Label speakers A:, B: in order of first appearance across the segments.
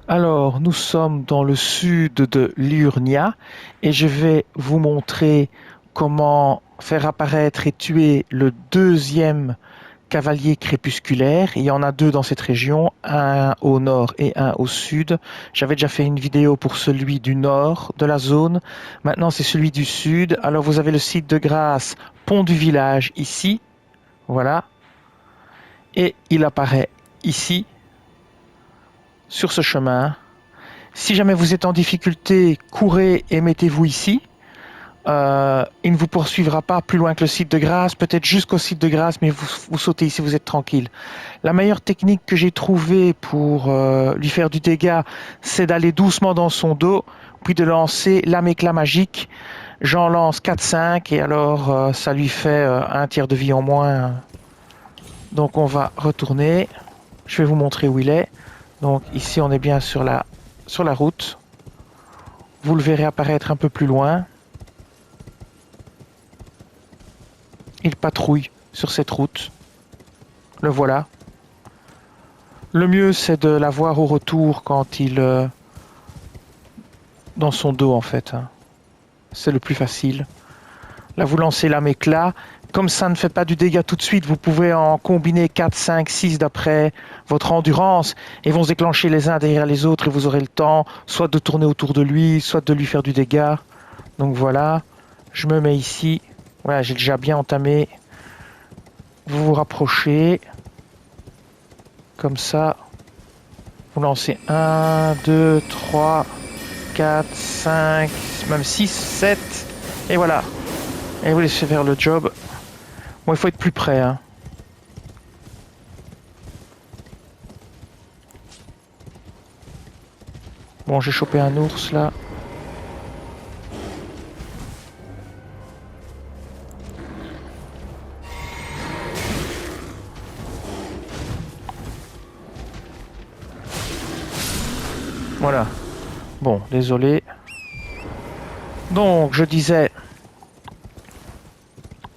A: Alors, nous sommes dans le sud de Liurnia et je vais vous montrer comment faire apparaître et tuer le deuxième cavalier crépusculaire. Il y en a deux dans cette région, un au nord et un au sud. J'avais déjà fait une vidéo pour celui du nord de la zone. Maintenant, c'est celui du sud. Alors, vous avez le site de grâce Pont du Village ici. Voilà. Et il apparaît ici, sur ce chemin. Si jamais vous êtes en difficulté, courez et mettez-vous ici. Il ne vous poursuivra pas plus loin que le site de grâce, peut-être jusqu'au site de grâce, mais vous sautez ici, vous êtes tranquille. La meilleure technique que j'ai trouvée pour lui faire du dégât, c'est d'aller doucement dans son dos, puis de lancer lame éclat magique. J'en lance 4-5 et alors ça lui fait un tiers de vie en moins. Donc on va retourner. Je vais vous montrer où il est. Donc ici on est bien sur la route. Vous le verrez apparaître un peu plus loin. Il patrouille sur cette route. Le voilà. Le mieux, c'est de l'avoir au retour quand il... dans son dos, en fait. C'est le plus facile. Là, vous lancez lame éclat. Comme ça ne fait pas du dégât tout de suite, vous pouvez en combiner 4, 5, 6 d'après votre endurance. Et vont se déclencher les uns derrière les autres et vous aurez le temps soit de tourner autour de lui, soit de lui faire du dégât. Donc voilà. Je me mets ici. Voilà, j'ai déjà bien entamé. Vous vous rapprochez, comme ça, vous lancez 1, 2, 3, 4, 5, même 6, 7, et voilà. Et vous laissez faire le job. Bon, il faut être plus près, hein. Bon, j'ai chopé un ours, là. Voilà. Bon, désolé. Donc, je disais,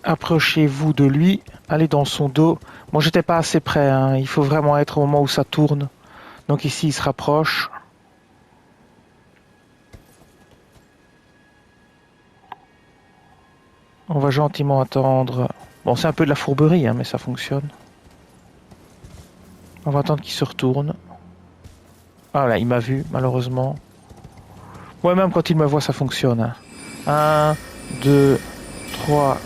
A: approchez-vous de lui, allez dans son dos. Bon, j'étais pas assez près, hein. Il faut vraiment être au moment où ça tourne. Donc ici, il se rapproche. On va gentiment attendre. Bon, c'est un peu de la fourberie, hein, mais ça fonctionne. On va attendre qu'il se retourne. Ah là, il m'a vu, malheureusement. Ouais, même quand il me voit, ça fonctionne. 1, 2, 3,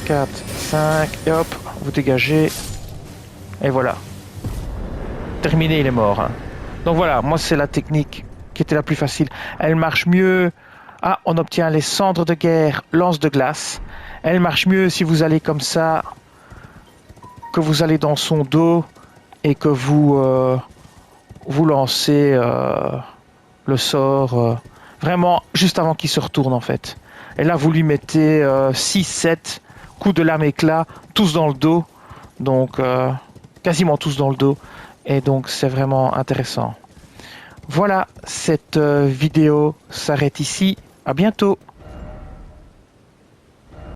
A: 4, 5, et hop, vous dégagez. Et voilà. Terminé, il est mort. Hein. Donc voilà, moi c'est la technique qui était la plus facile. Elle marche mieux. Ah, on obtient les cendres de guerre, lance de glace. Elle marche mieux si vous allez comme ça, que vous allez dans son dos et que vous lancez le sort vraiment juste avant qu'il se retourne en fait. Et là vous lui mettez 6-7 coups de lame éclat, tous dans le dos, donc quasiment tous dans le dos, et donc c'est vraiment intéressant. Voilà, cette vidéo s'arrête ici, à bientôt.